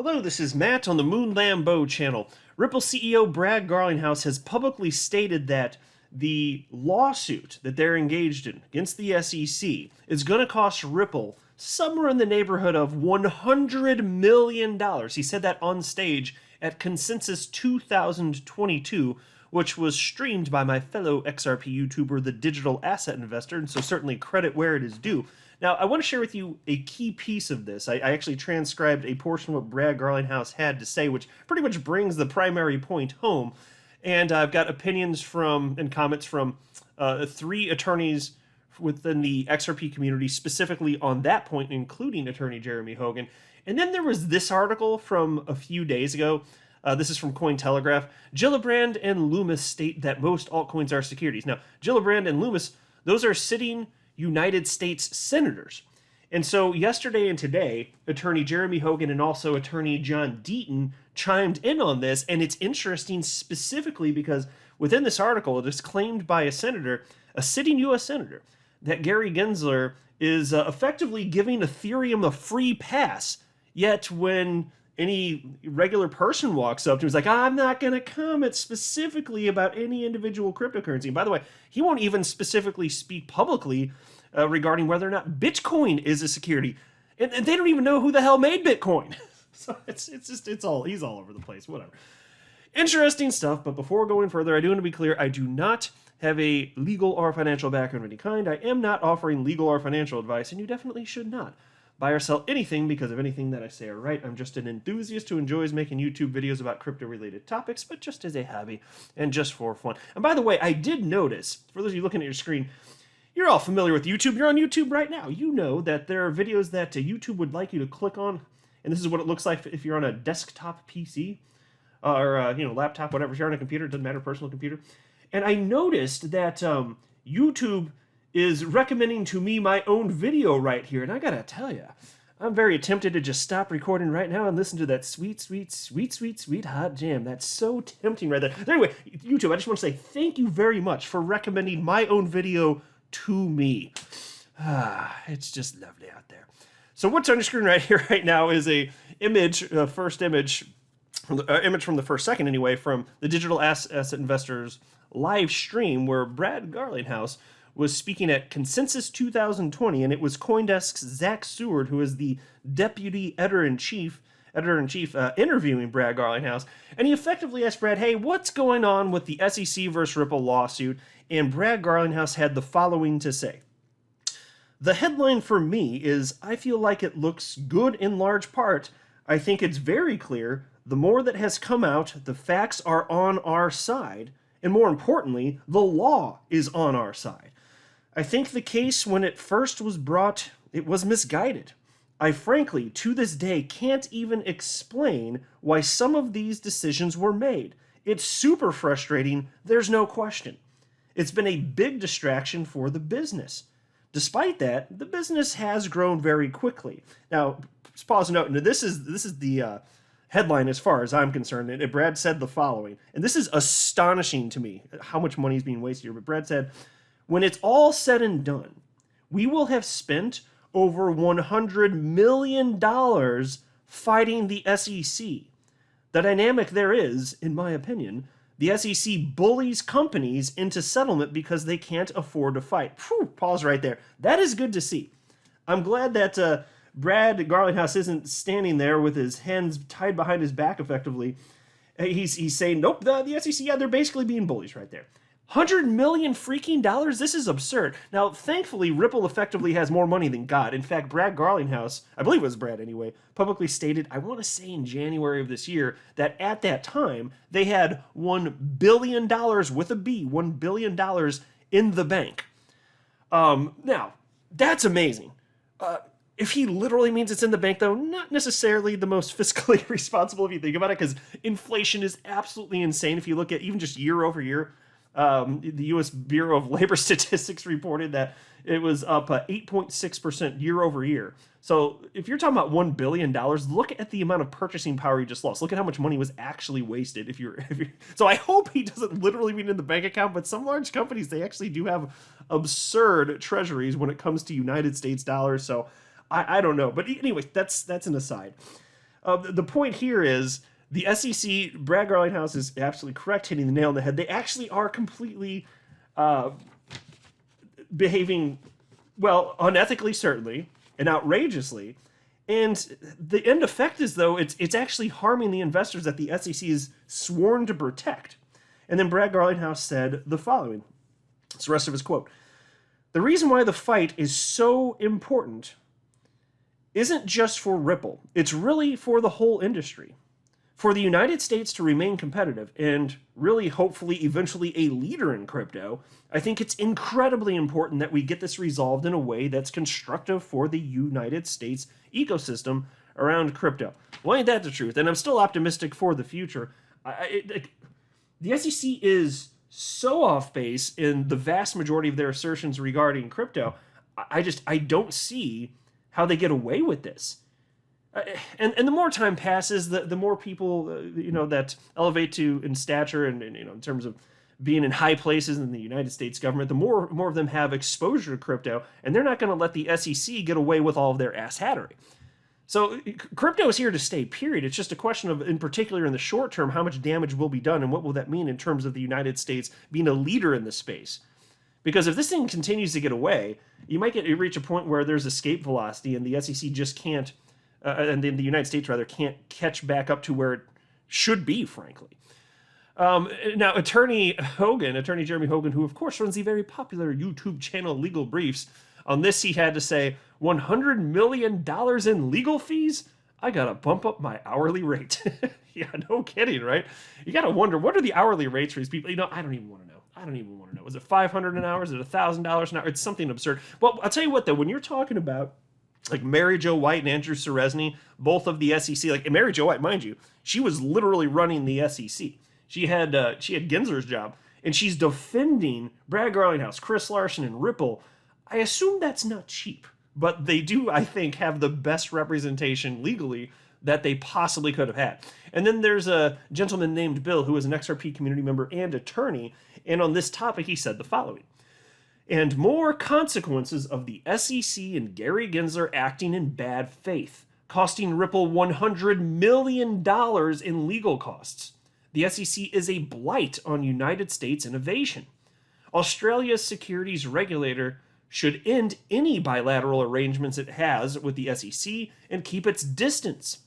Hello, this is Matt on the Moon Lambeau channel. Ripple CEO Brad Garlinghouse has publicly stated that the lawsuit that they're engaged in against the SEC is going to cost Ripple somewhere in the neighborhood of $100 million. He said that on stage at Consensus 2022, which was streamed by my fellow XRP YouTuber, the Digital Asset Investor, and so certainly credit where it is due. Now, I want to share with you a key piece of this. I actually transcribed a portion of what Brad Garlinghouse had to say, which pretty much brings the primary point home. And I've got opinions from and comments from 3 attorneys within the XRP community, specifically on that point, including attorney Jeremy Hogan. And then there was this article from a few days ago. This is from Cointelegraph. Gillibrand and Loomis state that most altcoins are securities. Now, Gillibrand and Loomis, those are sitting United States senators. And so yesterday and today, attorney Jeremy Hogan and also attorney John Deaton chimed in on this. And it's interesting specifically because within this article, it is claimed by a senator, a sitting U.S. senator, that Gary Gensler is effectively giving Ethereum a free pass. Yet when any regular person walks up to him, he's like, I'm not going to comment specifically about any individual cryptocurrency. And by the way, he won't even specifically speak publicly regarding whether or not Bitcoin is a security. And they don't even know who the hell made Bitcoin. So he's all over the place, whatever. Interesting stuff, but before going further, I do want to be clear, I do not have a legal or financial background of any kind. I am not offering legal or financial advice, and you definitely should not buy or sell anything because of anything that I say or write. I'm just an enthusiast who enjoys making YouTube videos about crypto-related topics, but just as a hobby and just for fun. And by the way, I did notice, for those of you looking at your screen, you're all familiar with YouTube. You're on YouTube right now. You know that there are videos that YouTube would like you to click on, and this is what it looks like if you're on a desktop PC or laptop, whatever. If you're on a computer, it doesn't matter, personal computer. And I noticed that YouTube is recommending to me my own video right here. And I gotta tell you, I'm very tempted to just stop recording right now and listen to that sweet, sweet, sweet, sweet, sweet hot jam. That's so tempting right there. Anyway, YouTube, I just want to say thank you very much for recommending my own video to me. It's just lovely out there. So what's on your screen right here right now is a image, first image, image from the first second anyway, from the Digital Asset Investors live stream where Brad Garlinghouse was speaking at Consensus 2020, and it was CoinDesk's Zach Seward, who is the deputy editor-in-chief, interviewing Brad Garlinghouse, and he effectively asked Brad, hey, what's going on with the SEC versus Ripple lawsuit? And Brad Garlinghouse had the following to say. The headline for me is, I feel like it looks good in large part. I think it's very clear. The more that has come out, the facts are on our side. And more importantly, the law is on our side. I think the case when it first was brought, it was misguided. I frankly, to this day, can't even explain why some of these decisions were made. It's super frustrating, there's no question. It's been a big distraction for the business. Despite that, the business has grown very quickly. Now, pause and note, this is the headline as far as I'm concerned, and Brad said the following, and this is astonishing to me, how much money is being wasted here, but Brad said, when it's all said and done, we will have spent over $100 million fighting the SEC. The dynamic there is, in my opinion, the SEC bullies companies into settlement because they can't afford to fight. Phew, pause right there. That is good to see. I'm glad that Brad Garlinghouse isn't standing there with his hands tied behind his back effectively. He's saying, nope, the SEC, yeah, they're basically being bullies right there. $100 million freaking dollars? This is absurd. Now, thankfully, Ripple effectively has more money than God. In fact, Brad Garlinghouse, I believe it was Brad anyway, publicly stated, I want to say in January of this year, that at that time, they had $1 billion with a B, $1 billion in the bank. Now, that's amazing. If he literally means it's in the bank, though, not necessarily the most fiscally responsible if you think about it, because inflation is absolutely insane. If you look at even just year over year, the U.S. Bureau of Labor Statistics reported that it was up 8.6% year over year. So if you're talking about $1 billion, look at the amount of purchasing power you just lost. Look at how much money was actually wasted. So I hope he doesn't literally mean in the bank account, but some large companies, they actually do have absurd treasuries when it comes to United States dollars. So I don't know. But anyway, that's an aside. The point here is the SEC, Brad Garlinghouse is absolutely correct, hitting the nail on the head. They actually are completely behaving, well, unethically, certainly, and outrageously. And the end effect is, though, it's actually harming the investors that the SEC is sworn to protect. And then Brad Garlinghouse said the following. It's the rest of his quote. The reason why the fight is so important isn't just for Ripple. It's really for the whole industry. For the United States to remain competitive and really, hopefully, eventually a leader in crypto, I think it's incredibly important that we get this resolved in a way that's constructive for the United States ecosystem around crypto. Well, ain't that the truth? And I'm still optimistic for the future. The SEC is so off base in the vast majority of their assertions regarding crypto. I don't see how they get away with this. And the more time passes, the more people that elevate to in stature and in terms of being in high places in the United States government, the more of them have exposure to crypto, and they're not going to let the SEC get away with all of their asshattery. So crypto is here to stay, period. It's just a question of, in particular in the short term, how much damage will be done and what will that mean in terms of the United States being a leader in this space. Because if this thing continues to get away, you might reach a point where there's escape velocity and the SEC just can't, and the United States rather, can't catch back up to where it should be, frankly. Now, Attorney Jeremy Hogan, who of course runs the very popular YouTube channel Legal Briefs, on this he had to say, $100 million in legal fees? I gotta bump up my hourly rate. Yeah, no kidding, right? You gotta wonder, what are the hourly rates for these people? I don't even want to know. Was it $500 an hour? Is it $1,000 an hour? It's something absurd. Well, I'll tell you what, though, when you're talking about like Mary Jo White and Andrew Seresny, both of the SEC, like Mary Jo White, mind you, she was literally running the SEC. She had Gensler's job, and she's defending Brad Garlinghouse, Chris Larson, and Ripple. I assume that's not cheap, but they do, I think, have the best representation legally that they possibly could have had. And then there's a gentleman named Bill who is an XRP community member and attorney, and on this topic he said the following. And more consequences of the SEC and Gary Gensler acting in bad faith, costing Ripple $100 million in legal costs. The SEC is a blight on United States innovation. Australia's securities regulator should end any bilateral arrangements it has with the SEC and keep its distance.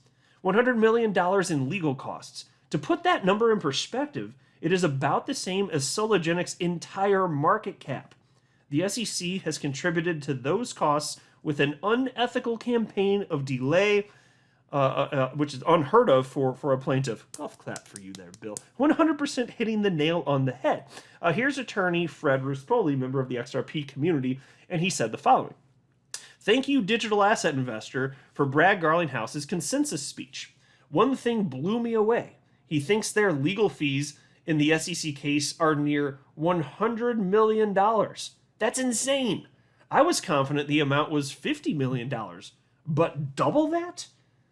$100 million in legal costs. To put that number in perspective, it is about the same as Sologenic's entire market cap. The SEC has contributed to those costs with an unethical campaign of delay, which is unheard of for a plaintiff. Golf clap for you there, Bill. 100% hitting the nail on the head. Here's attorney Fred Ruspoli, member of the XRP community, and he said the following. Thank you, digital asset investor, for Brad Garlinghouse's consensus speech. One thing blew me away. He thinks their legal fees in the SEC case are near $100 million. That's insane. I was confident the amount was $50 million, but double that?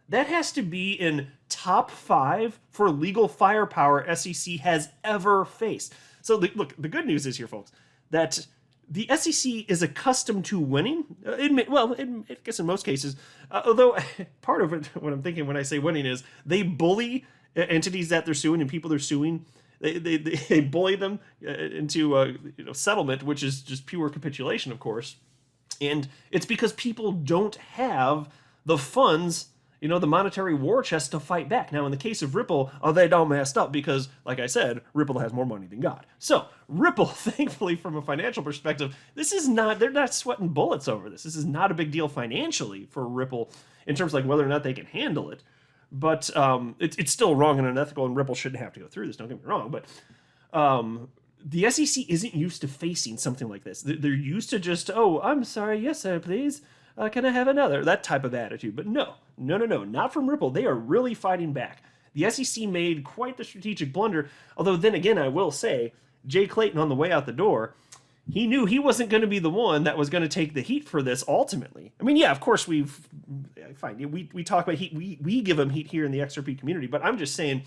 That has to be in top 5 for legal firepower SEC has ever faced. So look, the good news is here, folks, that the SEC is accustomed to winning. I guess in most cases, although part of it, what I'm thinking when I say winning is they bully entities that they're suing and people they're suing. They bully them into settlement, which is just pure capitulation, of course. And it's because people don't have the funds, the monetary war chest to fight back. Now, in the case of Ripple, they don't messed up because, like I said, Ripple has more money than God. So, Ripple, thankfully, from a financial perspective, they're not sweating bullets over this. This is not a big deal financially for Ripple in terms of like whether or not they can handle it. But it's still wrong and unethical, and Ripple shouldn't have to go through this, don't get me wrong. But the SEC isn't used to facing something like this. They're used to just, I'm sorry, yes, sir, please. Can I have another? That type of attitude. But no, not from Ripple. They are really fighting back. The SEC made quite the strategic blunder, although then again, I will say, Jay Clayton on the way out the door, he knew he wasn't going to be the one that was going to take the heat for this ultimately. I mean, yeah, of course we talk about heat. We give him heat here in the XRP community, but I'm just saying,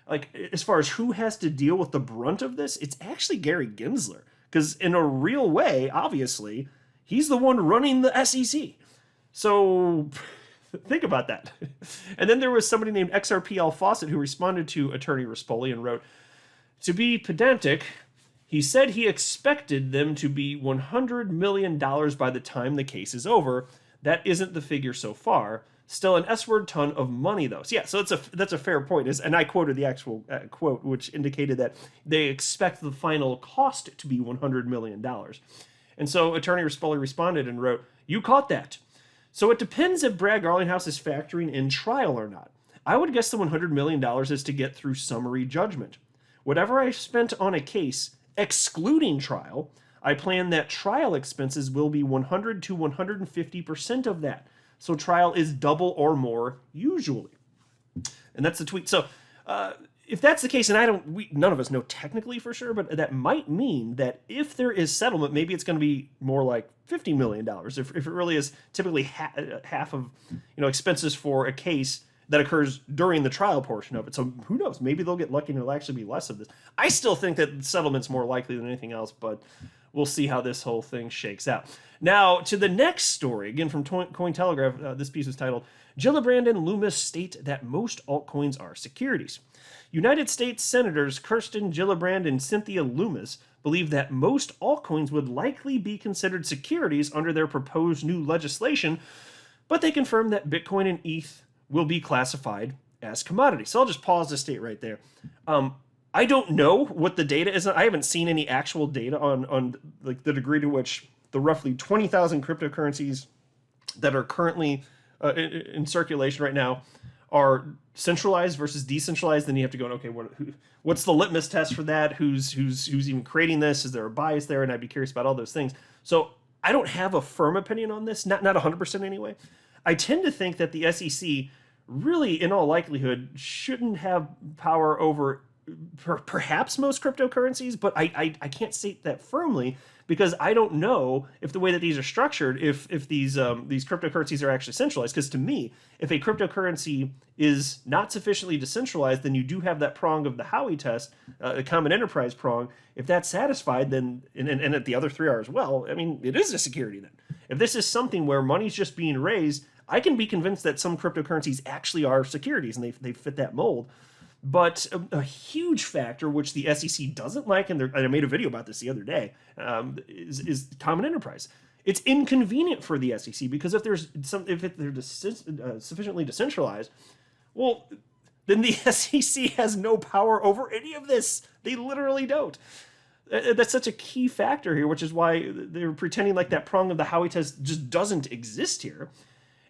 like, as far as who has to deal with the brunt of this, it's actually Gary Gensler. Because in a real way, obviously, he's the one running the SEC. So Think about that. And then there was somebody named XRP Al Fawcett who responded to Attorney Rispoli and wrote, to be pedantic, he said he expected them to be $100 million by the time the case is over. That isn't the figure so far. Still an S-word ton of money, though. So yeah, so that's a fair point. And I quoted the actual quote, which indicated that they expect the final cost to be $100 million. And so Attorney Rispoli responded and wrote, you caught that. So it depends if Brad Garlinghouse is factoring in trial or not. I would guess the $100 million is to get through summary judgment. Whatever I spent on a case, excluding trial, I plan that trial expenses will be 100 to 150% of that. So trial is double or more usually. And that's the tweet. So if that's the case, and none of us know technically for sure, but that might mean that if there is settlement, maybe it's going to be more like $50 million. If it really is typically half of expenses for a case that occurs during the trial portion of it. So who knows? Maybe they'll get lucky and it'll actually be less of this. I still think that settlement's more likely than anything else, but we'll see how this whole thing shakes out. Now, to the next story, again from Cointelegraph, this piece is titled, Gillibrand and Loomis state that most altcoins are securities. United States Senators Kirsten Gillibrand and Cynthia Loomis believe that most altcoins would likely be considered securities under their proposed new legislation, but they confirm that Bitcoin and ETH will be classified as commodities. So I'll just pause the state right there. I don't know what the data is. I haven't seen any actual data on like the degree to which the roughly 20,000 cryptocurrencies that are currently in circulation right now are centralized versus decentralized. Then you have to go, okay, what's the litmus test for that? Who's even creating this? Is there a bias there? And I'd be curious about all those things. So I don't have a firm opinion on this, not 100% anyway. I tend to think that the SEC really, in all likelihood, shouldn't have power over perhaps most cryptocurrencies, but I can't state that firmly because I don't know if the way that these are structured, if these cryptocurrencies are actually centralized. Because to me, if a cryptocurrency is not sufficiently decentralized, then you do have that prong of the Howey test, the common enterprise prong. If that's satisfied, then and at the other three are as well. I mean, it is a security then. If this is something where money's just being raised, I can be convinced that some cryptocurrencies actually are securities and they fit that mold. But a huge factor, which the SEC doesn't like, and I made a video about this the other day, is common enterprise. It's inconvenient for the SEC because if they're sufficiently decentralized, well, then the SEC has no power over any of this. They literally don't. That's such a key factor here, which is why they're pretending like that prong of the Howey test just doesn't exist here.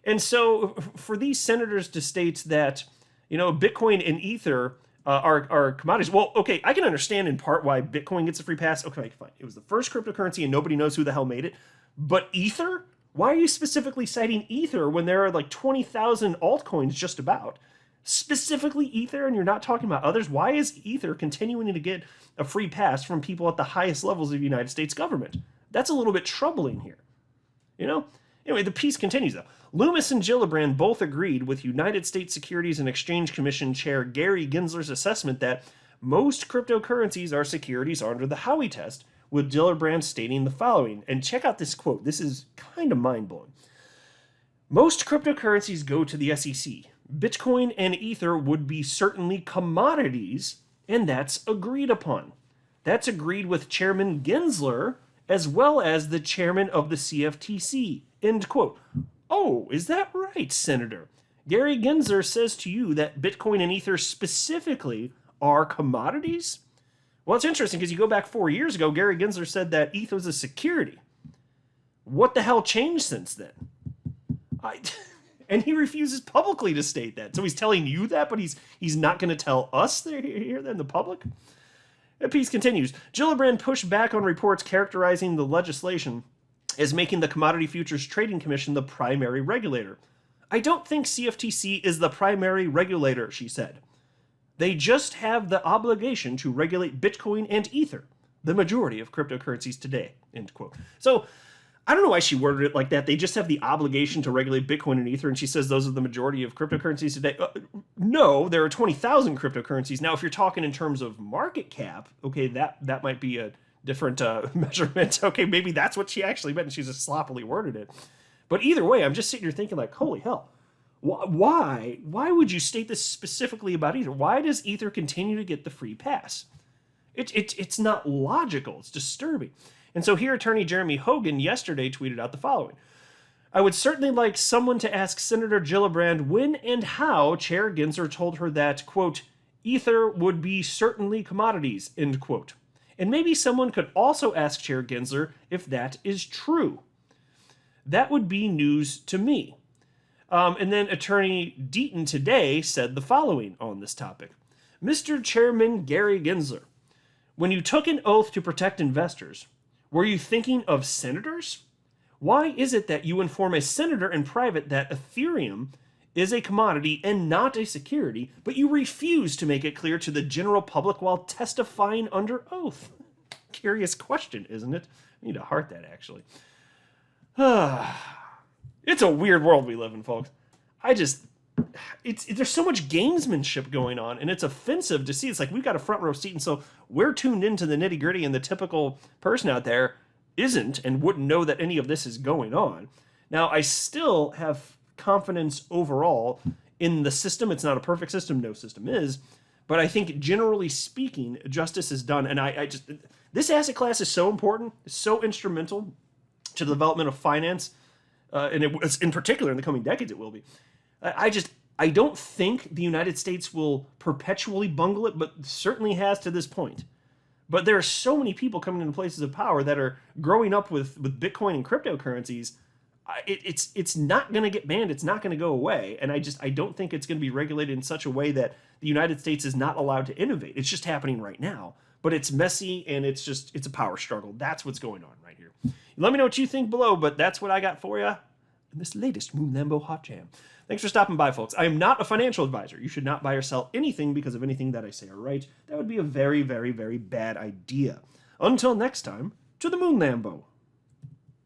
And so for these senators to state that, Bitcoin and Ether are commodities. Well, okay, I can understand in part why Bitcoin gets a free pass. Okay, fine. It was the first cryptocurrency and nobody knows who the hell made it. But Ether? Why are you specifically citing Ether when there are like 20,000 altcoins just about? Specifically Ether, and you're not talking about others? Why is Ether continuing to get a free pass from people at the highest levels of the United States government? That's a little bit troubling here. Anyway, the piece continues though. Loomis and Gillibrand both agreed with United States Securities and Exchange Commission Chair Gary Gensler's assessment that most cryptocurrencies are securities under the Howey test, with Gillibrand stating the following. And check out this quote. This is kind of mind-blowing. Most cryptocurrencies go to the SEC. Bitcoin and Ether would be certainly commodities, and that's agreed upon. That's agreed with Chairman Gensler as well as the chairman of the CFTC. End quote. Oh, is that right, Senator? Gary Gensler says to you that Bitcoin and Ether specifically are commodities? Well, it's interesting because you go back 4 years ago, Gary Gensler said that ETH was a security. What the hell changed since then? And he refuses publicly to state that. So he's telling you that, but he's not going to tell us here then, the public? The piece continues. Gillibrand pushed back on reports characterizing the legislation as making the Commodity Futures Trading Commission the primary regulator. I don't think CFTC is the primary regulator, she said. They just have the obligation to regulate Bitcoin and Ether, the majority of cryptocurrencies today, end quote. So I don't know why she worded it like that. They just have the obligation to regulate Bitcoin and Ether, and she says those are the majority of cryptocurrencies today. No, there are 20,000 cryptocurrencies. Now, if you're talking in terms of market cap, okay, that might be a different measurement. Okay, maybe that's what she actually meant, and she just sloppily worded it. But either way, I'm just sitting here thinking like, holy hell, Why would you state this specifically about Ether? Why does Ether continue to get the free pass? It's not logical. It's disturbing. And so here, Attorney Jeremy Hogan yesterday tweeted out the following. I would certainly like someone to ask Senator Gillibrand when and how Chair Gensler told her that, quote, Ether would be certainly commodities, end quote. And maybe someone could also ask Chair Gensler if that is true. That would be news to me. And then Attorney Deaton today said the following on this topic. Mr. Chairman Gary Gensler, when you took an oath to protect investors, were you thinking of senators? Why is it that you inform a senator in private that Ethereum is a commodity and not a security, but you refuse to make it clear to the general public while testifying under oath? Curious question, isn't it? I need to heart that, actually. It's a weird world we live in, folks. There's so much gamesmanship going on, and it's offensive to see. It's like we've got a front row seat, and so we're tuned into the nitty gritty, and the typical person out there isn't and wouldn't know that any of this is going on. Now, I still have confidence overall in the system. It's not a perfect system. No system is. But I think generally speaking, justice is done. And this asset class is so important, so instrumental to the development of finance. And it was, in particular, in the coming decades, it will be. I don't think the United States will perpetually bungle it, but certainly has to this point. But there are so many people coming into places of power that are growing up with Bitcoin and cryptocurrencies. It's not going to get banned. It's not going to go away. And I don't think it's going to be regulated in such a way that the United States is not allowed to innovate. It's just happening right now. But it's messy, and it's a power struggle. That's what's going on right here. Let me know what you think below, but that's what I got for you in this latest Moon Lambo Hot Jam. Thanks for stopping by, folks. I am not a financial advisor. You should not buy or sell anything because of anything that I say or write. That would be a very, very, very bad idea. Until next time, to the Moon Lambo.